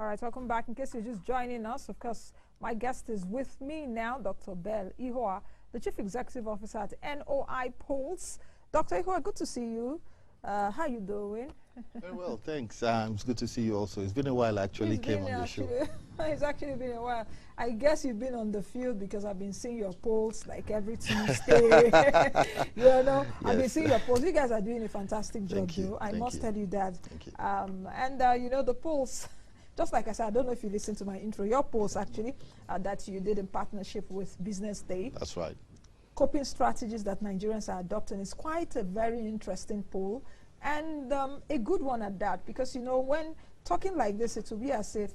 All right, welcome back. In case you're just joining us, of course, my guest is with me now, Dr. Bell Ihua, the Chief Executive Officer at NOIPolls. Dr. Ihua, good to see you. How you doing? Very well, thanks. It's good to see you also. It's been a while I actually came on the show. It's actually been a while. I guess you've been on the field because I've been seeing your polls like every Tuesday. You know, yes. I've been seeing your polls. You guys are doing a fantastic job, though. I must tell you that. Thank you. You know, the polls, just like I said, I don't know if you listened to my intro, your polls actually that you did in partnership with Business Day. That's right. Coping strategies that Nigerians are adopting is quite a very interesting poll, and a good one at that, because, you know, when talking like this, it will be as if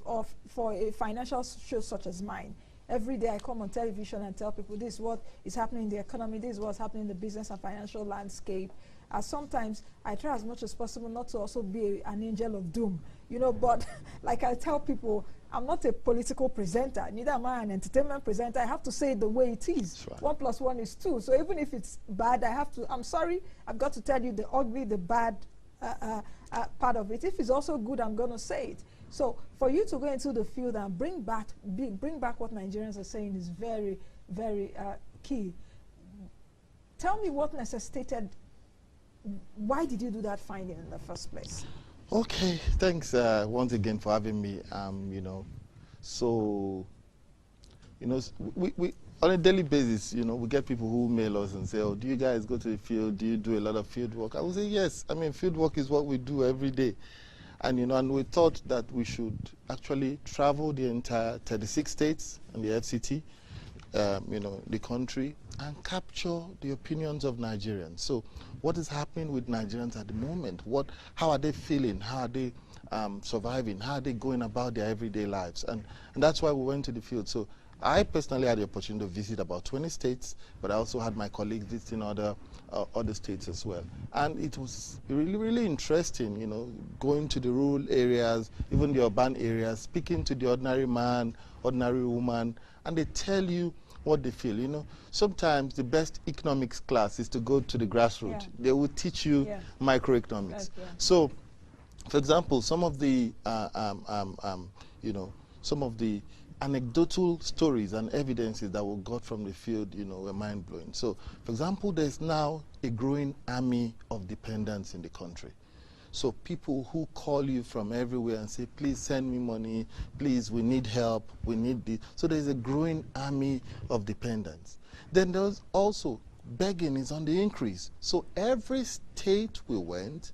for a financial show such as mine, every day I come on television and tell people this is what is happening in the economy, this is what's happening in the business and financial landscape. Sometimes I try as much as possible not to also be an angel of doom, you know, but like I tell people, I'm not a political presenter, neither am I an entertainment presenter. I have to say it the way it is. Right. 1 + 1 is 2. So even if it's bad, I'm sorry, I've got to tell you the ugly, the bad part of it. If it's also good, I'm going to say it. So for you to go into the field and bring back what Nigerians are saying is very, very key. Tell me what necessitated, why did you do that finding in the first place? Okay, thanks once again for having me. You know, so, you know, we on a daily basis, you know, we get people who mail us and say, oh, do you guys go to the field? Do you do a lot of field work? I would say yes. I mean, field work is what we do every day. And, you know, and we thought that we should actually travel the entire 36 states and the FCT, you know, the country, and capture the opinions of Nigerians. So what is happening with Nigerians at the moment? How are they feeling? How are they surviving? How are they going about their everyday lives? And that's why we went to the field. So I personally had the opportunity to visit about 20 states, but I also had my colleagues visiting other states as well. And it was really, really interesting, you know, going to the rural areas, even the urban areas, speaking to the ordinary man, ordinary woman, and they tell you what they feel. You know, sometimes the best economics class is to go to the grassroots. Yeah. They will teach you microeconomics. Yeah. So, for example, some of the you know, some of the anecdotal stories and evidences that we got from the field, you know, were mind-blowing. So, for example, there's now a growing army of dependents in the country. So people who call you from everywhere and say, please send me money, please, we need help, we need this. So there's a growing army of dependents. Then there's also begging is on the increase. So every state we went,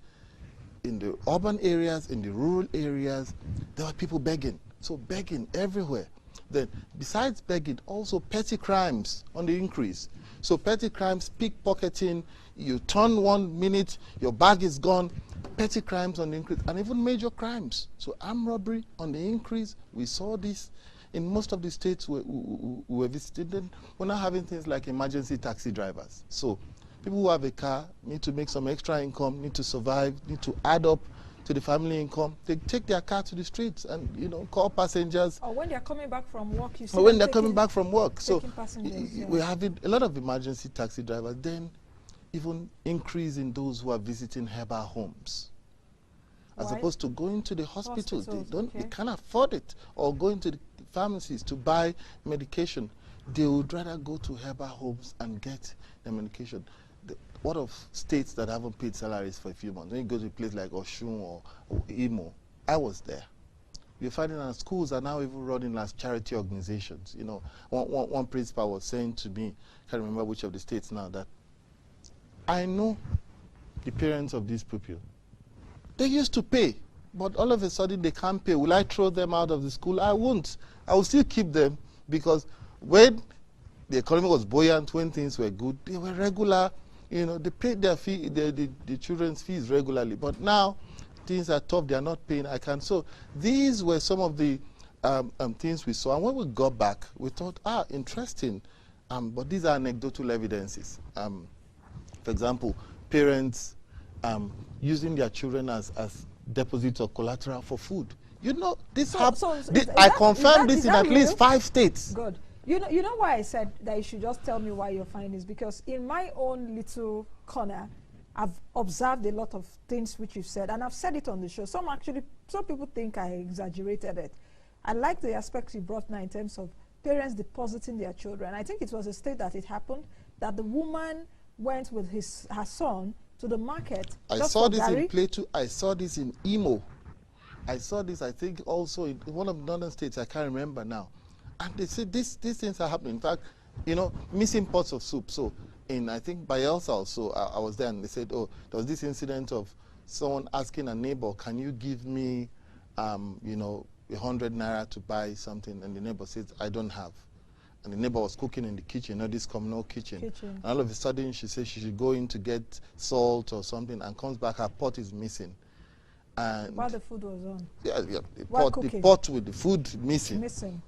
in the urban areas, in the rural areas, there were people begging. So begging everywhere. Then besides begging, also petty crimes on the increase. So petty crimes, pickpocketing, you turn 1 minute, your bag is gone. Petty crimes on the increase, and even major crimes. So armed robbery on the increase. We saw this in most of the states we were visited. We're now having things like emergency taxi drivers. So people who have a car need to make some extra income, need to survive, need to add up to the family income. They take their car to the streets and, you know, call passengers. Or when they're coming back from work, you see. Or when they're coming back from work. So yeah. we're having a lot of emergency taxi drivers. Then even increase in those who are visiting herbal homes. As opposed to going to the hospitals. They can't afford it, or going to the pharmacies to buy medication. They would rather go to herbal homes and get the medication. What of states that haven't paid salaries for a few months? When you go to a place like Oshun or Imo, I was there. You're finding that schools are now even running as charity organizations. You know, one principal was saying to me, I can't remember which of the states now, that I know the parents of these people. They used to pay, but all of a sudden they can't pay. Will I throw them out of the school? I won't. I will still keep them, because when the economy was buoyant, when things were good, they were regular. You know, they paid their fee, the children's fees regularly. But now things are tough. They are not paying. I can't. So these were some of the things we saw. And when we got back, we thought, interesting. But these are anecdotal evidences. For example, parents using their children as deposits or collateral for food. You know, this happens. I confirmed this in at least 5 states. Good. You know why I said that you should just tell me why you're finding this? Because in my own little corner, I've observed a lot of things which you've said, and I've said it on the show. Some people think I exaggerated it. I like the aspects you brought now in terms of parents depositing their children. I think it was a state that it happened, that the woman went with her son to the market. I saw this in Plateau. I saw this in Imo. I saw this, I think, also in one of the northern states. I can't remember now. And they said these things are happening. In fact, you know, missing pots of soup. So in, I think, Bayelsa also, I was there, and they said, oh, there was this incident of someone asking a neighbor, can you give me, you know, 100 naira to buy something? And the neighbor says, I don't have. And the neighbor was cooking in the kitchen, you know, this communal kitchen. And all of a sudden, she says she should go in to get salt or something, and comes back, her pot is missing. And while the food was on. Yeah, the pot with the food missing.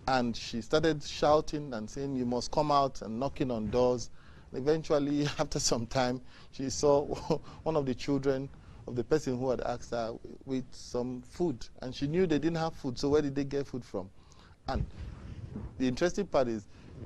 And she started shouting and saying, you must come out, and knocking on doors. And eventually, after some time, she saw one of the children of the person who had asked her with some food. And she knew they didn't have food, so where did they get food from? And the interesting part is,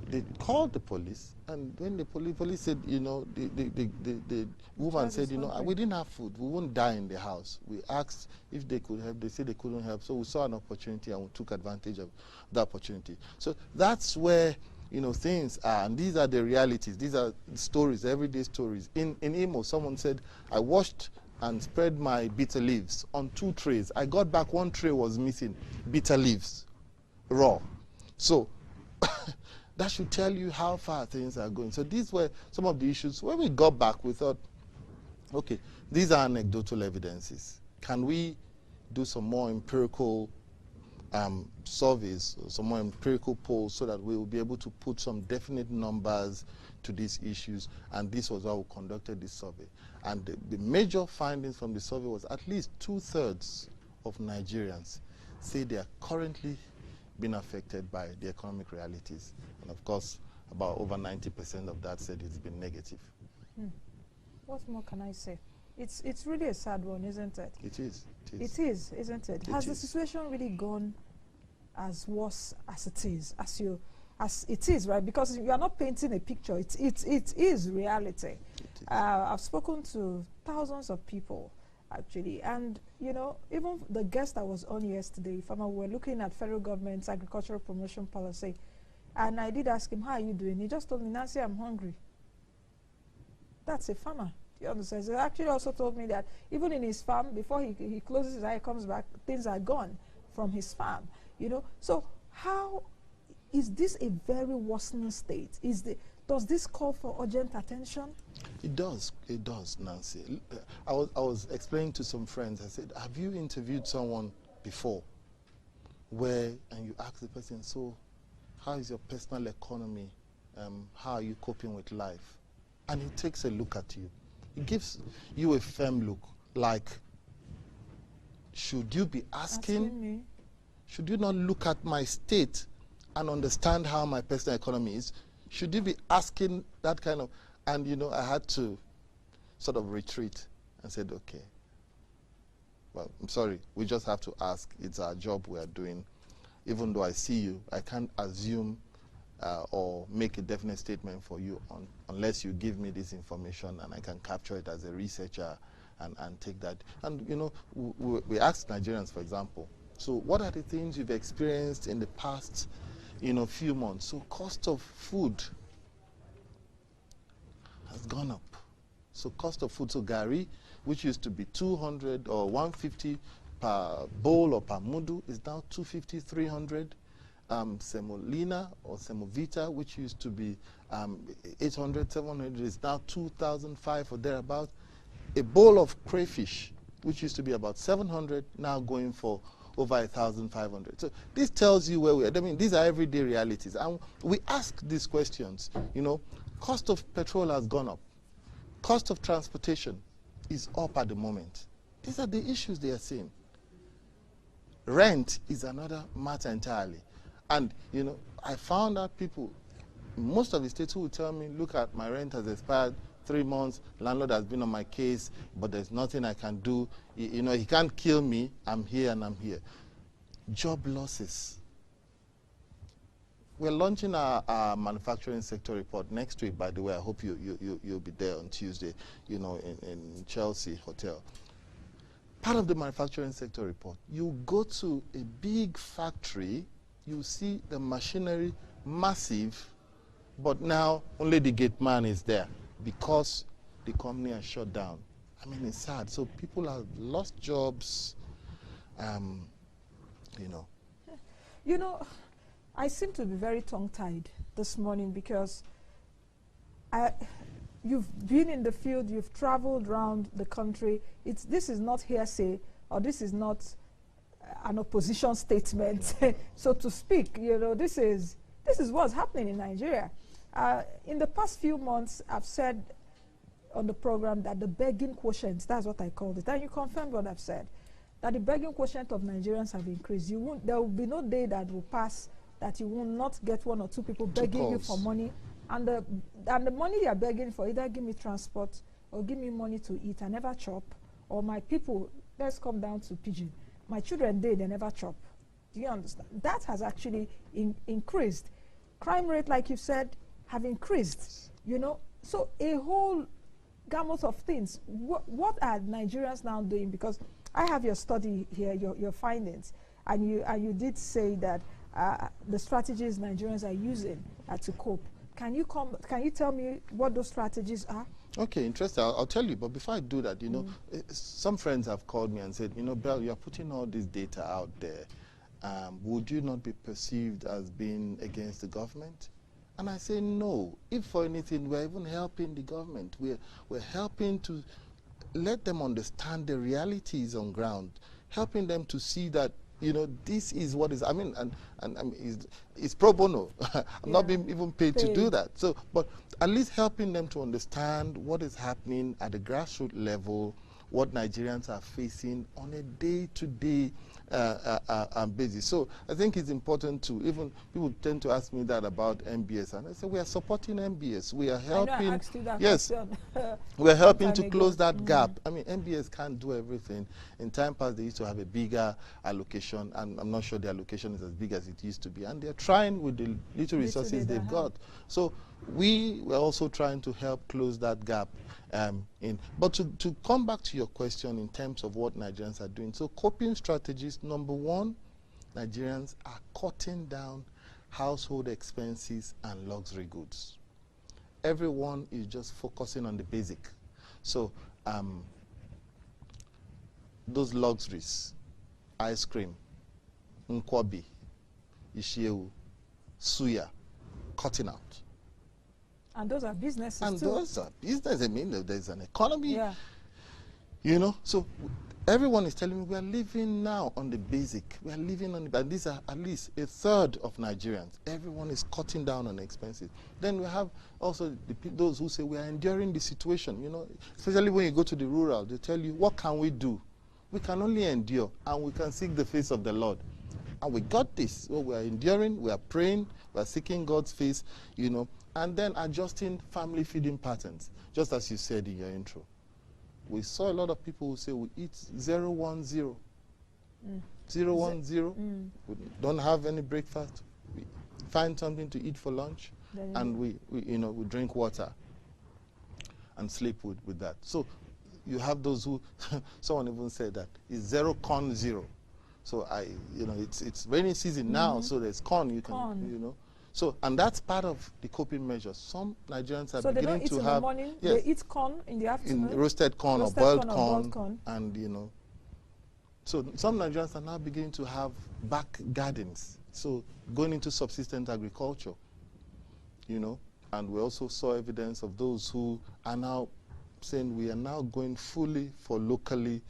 they called the police, and when the police said, you know, the woman said, you know, we didn't have food, we won't die in the house. We asked if they could help, they said they couldn't help, so we saw an opportunity and we took advantage of the opportunity. So that's where, you know, things are, and these are the realities, these are stories, everyday stories. In Imo, someone said, I washed and spread my bitter leaves on 2 trays. I got back, 1 tray was missing bitter leaves, raw. So that should tell you how far things are going. So these were some of the issues. When we got back, we thought, okay, these are anecdotal evidences. Can we do some more empirical surveys, some more empirical polls, so that we will be able to put some definite numbers to these issues? And this was why we conducted this survey. And the major findings from the survey was at least 2/3 of Nigerians say they are currently been affected by the economic realities. And of course, about over 90% of that said it's been negative. What more can I say? It's really a sad one, isn't it? It is. It is, isn't it? Has the situation really gone as worse as it is, as it is, right? Because you are not painting a picture. It is reality. I've spoken to thousands of people, actually, and you know, even the guest that was on yesterday, farmer, we're looking at federal government's agricultural promotion policy, and I did ask him, how are you doing? He just told me, Nancy, I'm hungry. That's a farmer. You understand? He actually also told me that even in his farm, before he closes his eye, comes back, things are gone from his farm. You know, so how is this a very worsening state? Does this call for urgent attention? It does, Nancy. I was explaining to some friends, I said, have you interviewed someone before and you ask the person, so how is your personal economy? How are you coping with life? And he takes a look at you. He gives you a firm look, like, should you be asking me? Should you not look at my state and understand how my personal economy is? Should you be asking that kind of... And, you know, I had to sort of retreat and said, okay, well, I'm sorry, we just have to ask. It's our job we are doing. Even though I see you, I can't assume or make a definite statement for you unless you give me this information, and I can capture it as a researcher and take that. And, you know, we asked Nigerians, for example, so what are the things you've experienced in the past, you know, few months? So cost of food has gone up. So cost of food, so gari, which used to be 200 or 150 per bowl or per mudu, is now 250, 300. Semolina or semovita, which used to be 800, 700, is now 2,005 or thereabout. A bowl of crayfish, which used to be about 700, now going for over 1,500. So this tells you where we are. I mean, these are everyday realities. And we ask these questions, you know, cost of petrol has gone up. Cost of transportation is up at the moment. These are the issues they are seeing. Rent is another matter entirely. And, you know, I found out people, most of the states, who will tell me, look, at my rent has expired 3 months, landlord has been on my case, but there's nothing I can do. You know, he can't kill me, I'm here and I'm here. Job losses. we're launching our manufacturing sector report next week, by the way. I hope you'll be there on Tuesday, you know, in Chelsea Hotel. Part of the manufacturing sector report, you go to a big factory, you see the machinery massive, but now only the gate man is there because the company has shut down. I mean, it's sad. So people have lost jobs, you know. You know, I seem to be very tongue-tied this morning because you've been in the field, you've traveled around the country. This is not hearsay, or this is not an opposition statement, so to speak. You know, this is what's happening in Nigeria. In the past few months, I've said on the program that the begging quotient, that's what I called it, and you confirmed what I've said, that the begging quotient of Nigerians have increased. There will be no day that will pass that you will not get one or two people begging you for money. And the money they are begging for, either give me transport or give me money to eat, I never chop. Or my people, let's come down to pidgin. My children, they never chop. Do you understand? That has actually increased. Crime rate, like you said, have increased. You know, so a whole gamut of things. What are Nigerians now doing? Because I have your study here, your findings, and you did say that the strategies Nigerians are using to cope. Can you tell me what those strategies are? Okay, interesting. I'll tell you, but before I do that, you know, some friends have called me and said, you know, Bell, you're putting all this data out there. Would you not be perceived as being against the government? And I say, no. If for anything, we're even helping the government. We're helping to let them understand the realities on ground, helping them to see that, you know, this is what is, I mean, it's pro bono. I'm not being even paid to do that. So, but at least helping them to understand what is happening at the grassroots level, what Nigerians are facing on a day-to-day basis. So I think it's important to, even people tend to ask me that about MBS, and I say we are supporting MBS. We are helping. I asked you that question. We are helping to close that gap. I mean, MBS can't do everything. In time past, they used to have a bigger allocation, and I'm not sure the allocation is as big as it used to be. And they're trying with the little resources they've got. So we were also trying to help close that gap. But to come back to your question in terms of what Nigerians are doing, so coping strategies, number one, Nigerians are cutting down household expenses and luxury goods. Everyone is just focusing on the basic. So those luxuries, ice cream, nkwobi, ishieu, suya, cutting out. And those are businesses and too. Those are business. I mean, there's an economy. Yeah. You know, so everyone is telling me we are living now on the basic. We are living on the, and these are at least a third of Nigerians. Everyone is cutting down on expenses. Then we have also those who say we are enduring the situation. You know, especially when you go to the rural, they tell you, what can we do? We can only endure, and we can seek the face of the Lord. And we got this. So we are enduring, we are praying, we are seeking God's face, you know, and then adjusting family feeding patterns, just as you said in your intro. We saw a lot of people who say we eat 0-1-0. 0-1-0. We don't have any breakfast. We find something to eat for lunch, and we drink water and sleep with that. So you have those who, someone even said that it's 0-0. So it's rainy season now, so there's corn. You can, you know. So, and that's part of the coping measures. Some Nigerians are beginning to have. So they don't eat in the morning, they eat corn in the afternoon? In roasted corn or boiled corn. And, you know. So some Nigerians are now beginning to have back gardens. So going into subsistence agriculture, you know. And we also saw evidence of those who are now saying we are now going fully for locally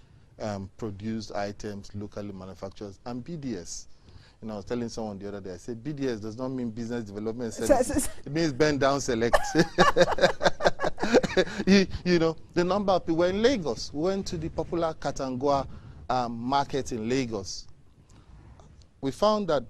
produced items, locally manufactured, and BDS. You know, I was telling someone the other day, I said, BDS does not mean business development services. It means bend down select. you know, the number of people were in Lagos. We went to the popular Katangwa market in Lagos. We found that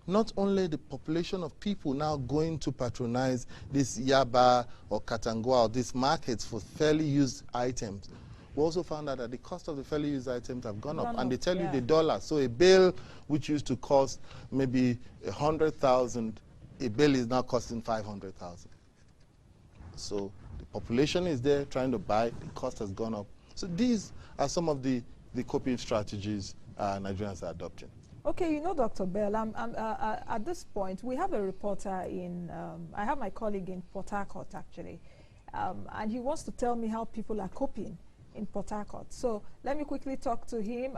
not only the population of people now going to patronize this Yaba or Katangwa or these markets for fairly used items, we also found out that the cost of the fairly used items have gone up. And they tell you the dollar. So a bill which used to cost maybe 100,000 a bill is now costing 500,000. So the population is there trying to buy, the cost has gone up. So these are some of the coping strategies Nigerians are adopting. Okay, you know, Dr. Bell, at this point, we have a reporter in, I have my colleague in Port Harcourt, actually, and he wants to tell me how people are coping in Port Harcourt. So let me quickly talk to him.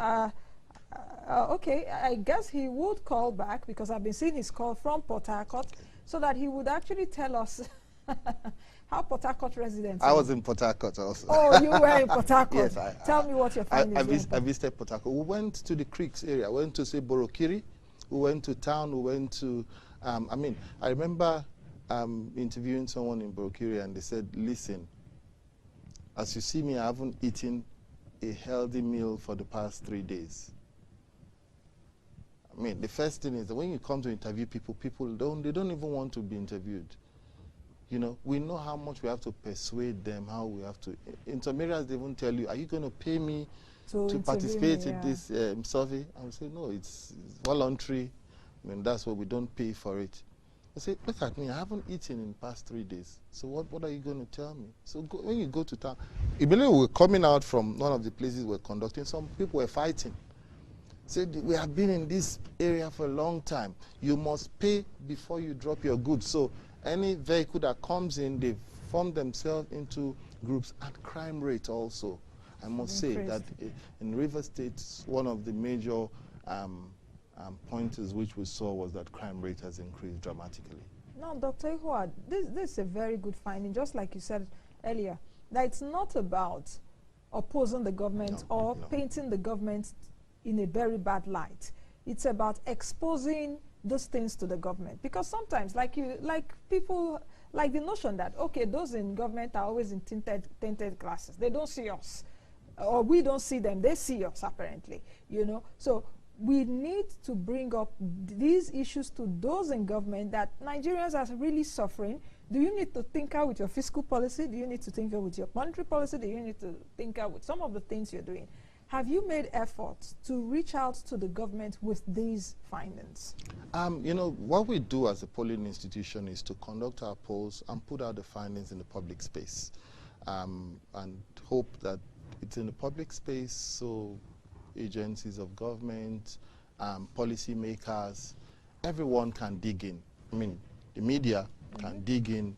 Okay, I guess he would call back because I've been seeing his call from Port Harcourt so that he would actually tell us how Port Harcourt residents I was in Port Harcourt also. Oh, you were in Port Harcourt. Yes, Tell me what your findings I visited Port Harcourt. We went to the creeks area. We went to, say, Borokiri. We went to town. We went to, I remember interviewing someone in Borokiri, and they said, listen, as you see me, I haven't eaten a healthy meal for the past 3 days. I mean, the first thing is that when you come to interview people, they don't even want to be interviewed. You know, we know how much we have to persuade them, how we have to. In some areas, they won't tell you, are you going to pay me to participate in this survey? I would say, no, it's voluntary. I mean, that's what we don't pay for it. I say, look at me, I haven't eaten in the past 3 days. So what are you going to tell me? So when you go to town, immediately we were coming out from one of the places we're conducting, some people were fighting. Said, we have been in this area for a long time. You must pay before you drop your goods. So any vehicle that comes in, they form themselves into groups. And crime rate also. I must say that in River State, one of the major pointers which we saw was that crime rate has increased dramatically. Now, Dr. Ihua, this is a very good finding, just like you said earlier, that it's not about opposing the government or painting the government in a very bad light. It's about exposing those things to the government, because sometimes, like people, like the notion that, okay, those in government are always in tinted glasses. They don't see us, or we don't see them. They see us, apparently, you know. So we need to bring up these issues to those in government that Nigerians are really suffering. Do you need to tinker with your fiscal policy? Do you need to tinker with your monetary policy? Do you need to tinker with some of the things you're doing? Have you made efforts to reach out to the government with these findings? You know, what we do as a polling institution is to conduct our polls and put out the findings in the public space, and hope that it's in the public space so agencies of government, policy makers, everyone can dig in. I mean, the media can dig in.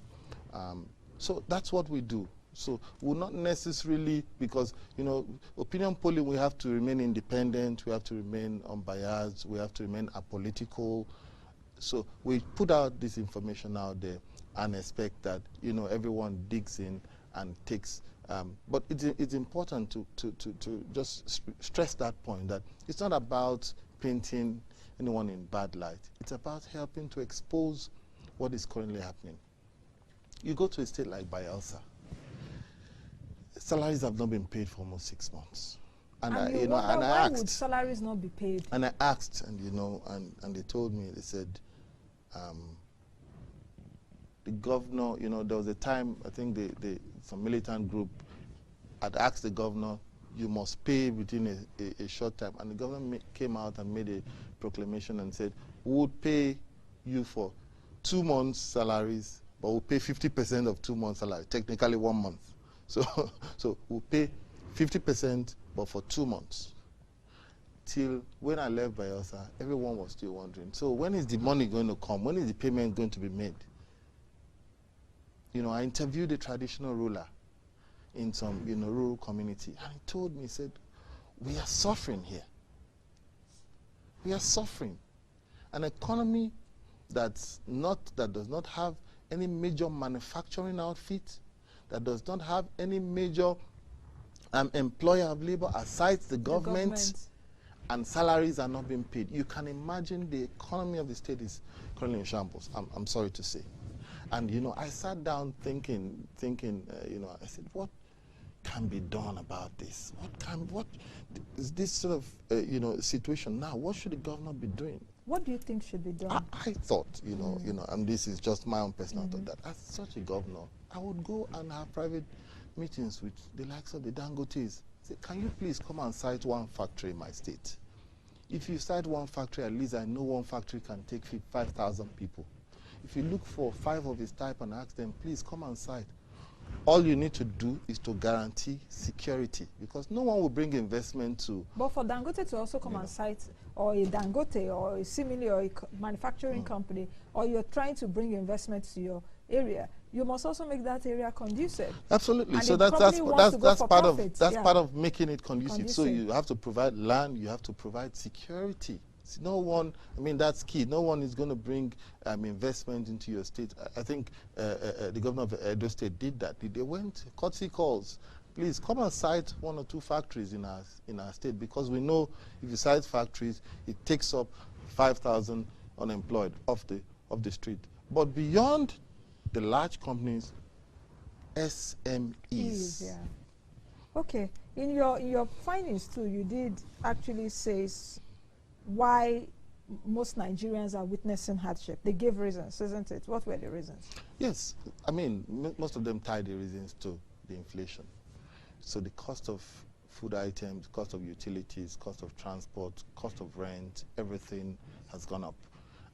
So that's what we do. So we're not necessarily, because, you know, opinion polling, we have to remain independent, we have to remain unbiased, we have to remain apolitical. So we put out this information out there and expect that, you know, everyone digs in and takes, but it's important to just stress that point, that it's not about painting anyone in bad light. It's about helping to expose what is currently happening. You go to a state like Bayelsa, salaries have not been paid for almost 6 months. And I asked, would salaries not be paid? And I asked, and you know, and they told me, they said, the governor, you know, there was a time, I think some militant group had asked the governor, you must pay within a short time. And the governor came out and made a proclamation and said, we would pay you for 2 months' salaries, but we'll pay 50% of 2 months' salary, technically 1 month. So we'll pay 50%, but for 2 months. Till when I left Bayelsa, everyone was still wondering, so when is the money going to come? When is the payment going to be made? You know, I interviewed a traditional ruler in some, you know, rural community, and he told me, he said, we are suffering here. We are suffering. An economy that does not have any major manufacturing outfit, that does not have any major employer of labor aside the government, and salaries are not being paid. You can imagine the economy of the state is currently in shambles, I'm sorry to say. And, you know, I sat down thinking, you know, I said, what can be done about this? What is this sort of, you know, situation now? What should the governor be doing? What do you think should be done? I thought, you know, and this is just my own personal thought, that as such a governor, I would go and have private meetings with the likes of the Dangotes. Say, can you please come and site one factory in my state? If you site one factory, at least I know one factory can take 5,000 people. if you look for 5 of his type and ask them, please come on site, all you need to do is to guarantee security, because no one will bring investment to... But for Dangote to also come on site, or a Dangote, or a similar, or a manufacturing company, or you're trying to bring investment to your area, you must also make that area conducive. Absolutely. And so that's part of making it conducive. So you have to provide land, you have to provide security. So no one, I mean, that's key. No one is going to bring investment into your state. I think the governor of Edo State did that. They went, courtesy calls, please come and site 1 or 2 factories in our state, because we know if you site factories, it takes up 5,000 unemployed off the street. But beyond the large companies, SMEs. Yeah. Okay. In your findings too, you did actually say why most Nigerians are witnessing hardship. They gave reasons, isn't it? What were the reasons? Yes. I mean, most of them tied the reasons to the inflation. So the cost of food items, cost of utilities, cost of transport, cost of rent, everything has gone up.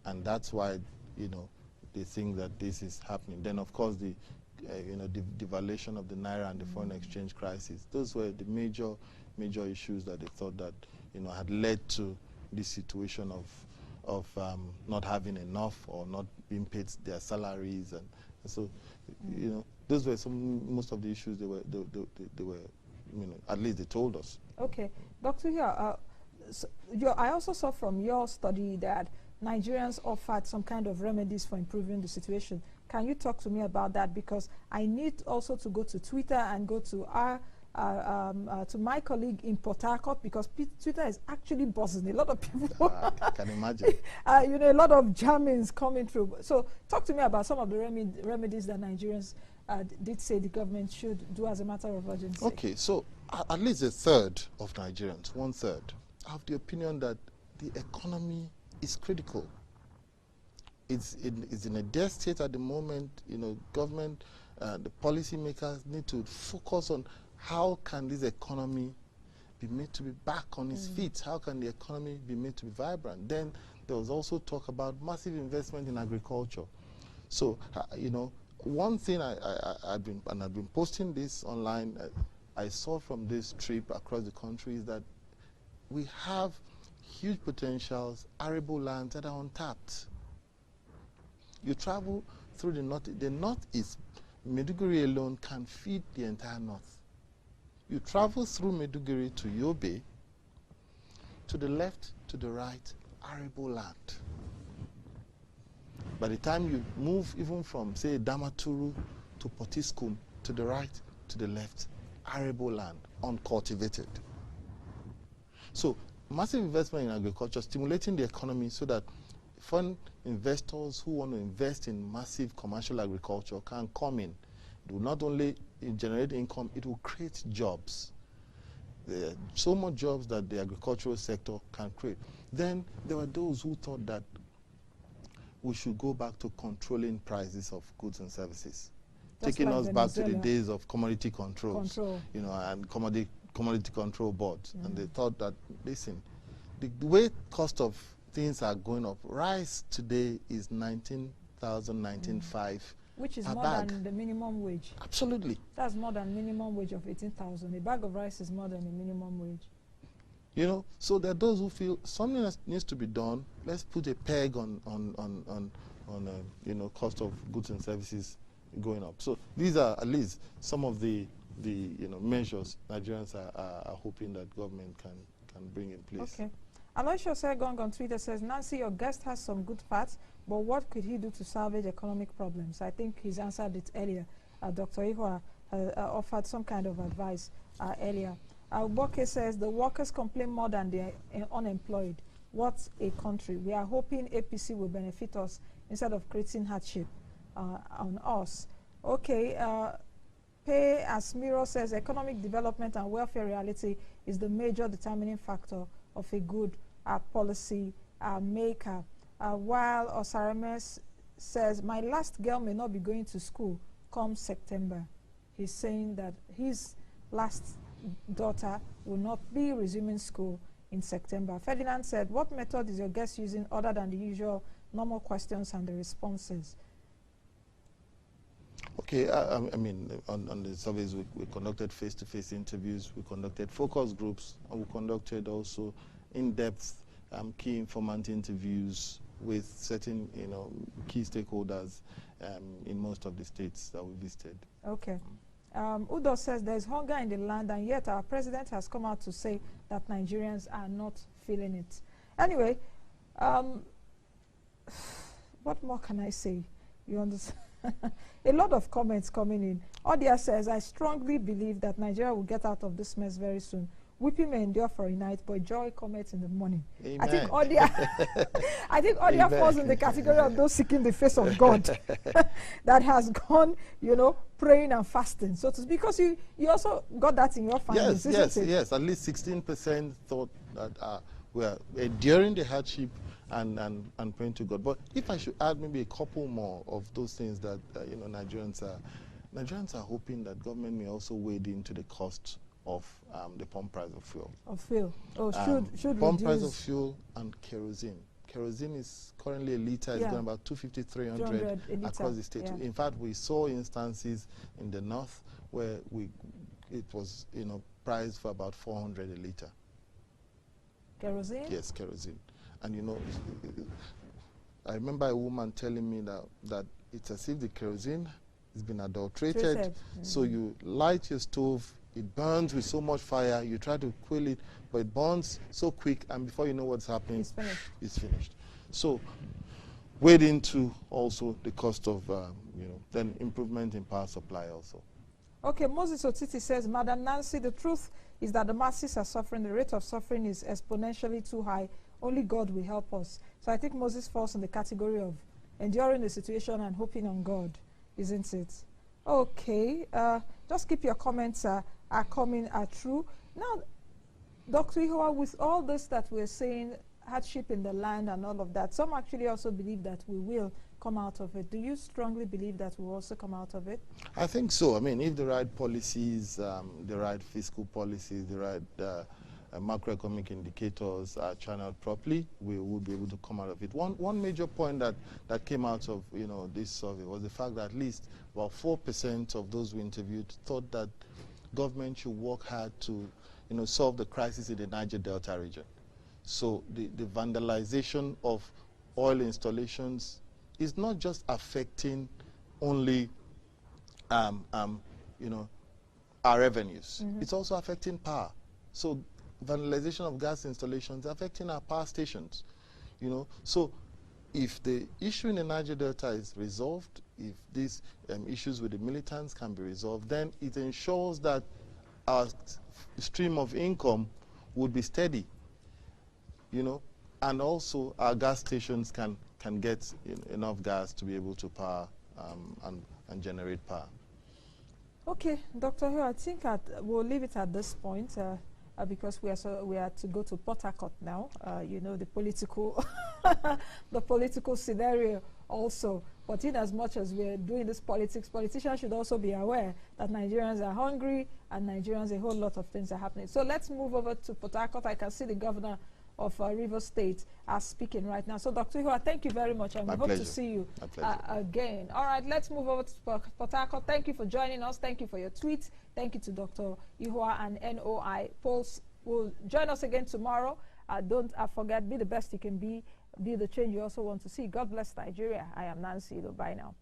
And that's why, you know, they think that this is happening. Then, of course, the devaluation of the naira and the foreign exchange crisis. Those were the major issues that they thought that, you know, had led to this situation of not having enough or not being paid their salaries, and so, you know, those were most of the issues they were, you know, at least they told us. Okay, Dr. Ihua, so I also saw from your study that Nigerians offered some kind of remedies for improving the situation. Can you talk to me about that? Because I need also to go to Twitter and go to to my colleague in Port Harcourt, because Twitter is actually buzzing. A lot of people. I can imagine. You know, a lot of jammings coming through. So talk to me about some of the remedies that Nigerians did say the government should do as a matter of urgency. Okay, so at least 1/3 of Nigerians, 1/3, have the opinion that the economy is critical. It's in a dead state at the moment. You know, government, the policymakers need to focus on how can this economy be made to be back on its feet? How can the economy be made to be vibrant? Then there was also talk about massive investment in agriculture. So, you know, one thing I've been posting this online, I saw from this trip across the country, is that we have huge potentials, arable lands that are untapped. You travel through the northeast, Maiduguri alone can feed the entire north. You travel through Maiduguri to Yobe, to the left, to the right, arable land. By the time you move even from, say, Damaturu to Potiskum, to the right, to the left, arable land, uncultivated. So massive investment in agriculture, stimulating the economy so that foreign investors who want to invest in massive commercial agriculture can come in. It will not only generate income, it will create jobs. There are so much jobs that the agricultural sector can create. Then there were those who thought that we should go back to controlling prices of goods and services, taking us back to the days of commodity controls, you know, and commodity control boards. And they thought that, listen, the way cost of things are going up, rice today is 19,000, 19,500. Which is more than the minimum wage. Absolutely. That's more than minimum wage of 18,000. A bag of rice is more than a minimum wage. You know, so there are those who feel something needs to be done. Let's put a peg on you know, cost of goods and services going up. So these are at least some of the you know, measures Nigerians are hoping that government can bring in place. Okay. Aloysius Segong on Twitter says, Nancy, your guest has some good facts, but what could he do to salvage economic problems? I think he's answered it earlier. Dr. Ihua offered some kind of advice earlier. Boke says, the workers complain more than the unemployed. What a country. We are hoping APC will benefit us instead of creating hardship on us. Okay. Pay Asmiro says, economic development and welfare reality is the major determining factor of a good policy maker. While Osarames says, my last girl may not be going to school come September. He's saying that his last daughter will not be resuming school in September. Ferdinand said, what method is your guest using other than the usual normal questions and the responses? Okay, I mean, on the surveys, we conducted face-to-face interviews, we conducted focus groups, and we conducted also in-depth key informant interviews with certain, key stakeholders in most of the states that we visited. Okay. Udo says there's hunger in the land, and yet our president has come out to say that Nigerians are not feeling it. Anyway, what more can I say? You understand? A lot of comments coming in. Odia says, I strongly believe that Nigeria will get out of this mess very soon. Weeping may endure for a night, but joy cometh in the morning. Amen. I think Odia falls in the category of those seeking the face of God that has gone, praying and fasting. So because you also got that in your findings, yes. At least 16% thought that we are enduring the hardship and praying to God. But if I should add maybe a couple more of those things that Nigerians are hoping that government may also wade into the cost of the pump price of fuel. Should pump reduce. Price of fuel and kerosene. Kerosene is currently a liter is going about 250, 300 across the state. Yeah. In fact, we saw instances in the north where it was priced for about 400 a liter. Kerosene? Yes, kerosene. And I remember a woman telling me that it's as if the kerosene has been adulterated. So you light your stove, it burns with so much fire, you try to cool it, but it burns so quick, and before you know what's happening, it's finished. So wade into also the cost of, then improvement in power supply also. Okay, Moses Otiti says, Madam Nancy, the truth is that the masses are suffering. The rate of suffering is exponentially too high. Only God will help us. So I think Moses falls in the category of enduring the situation and hoping on God, isn't it? Okay, just keep your comments are true. Now, Dr. Ihua, with all this that we're saying, hardship in the land and all of that, some actually also believe that we will come out of it. Do you strongly believe that we'll also come out of it? I think so. I mean, if the right policies, the right fiscal policies, the right macroeconomic indicators are channeled properly, we will be able to come out of it. One major point that came out of this survey was the fact that at least about 4% of those we interviewed thought that government should work hard to solve the crisis in the Niger Delta region. So the vandalization of oil installations is not just affecting only our revenues. It's also affecting power. So vandalization of gas installations affecting our power stations. So if the issue in the Niger Delta is resolved, if these issues with the militants can be resolved, then it ensures that our stream of income would be steady, and also our gas stations can get enough gas to be able to power and generate power. Okay, Dr. Ihua, I think we'll leave it at this point because we are to go to Port Harcourt now. The political the political scenario also. But in as much as we're doing this politics, politicians should also be aware that Nigerians are hungry and Nigerians, a whole lot of things are happening. So let's move over to Port Harcourt. I can see the governor of Rivers State are speaking right now. So Dr. Ihua, thank you very much, and we hope to see you again. All right, let's move over to Port Harcourt. Thank you for joining us. Thank you for your tweets. Thank you to Dr. Ihua and NOIPolls. Will join us again tomorrow. Don't forget, be the best you can be the change you also want to see. God bless Nigeria. I am Nancy. Bye now.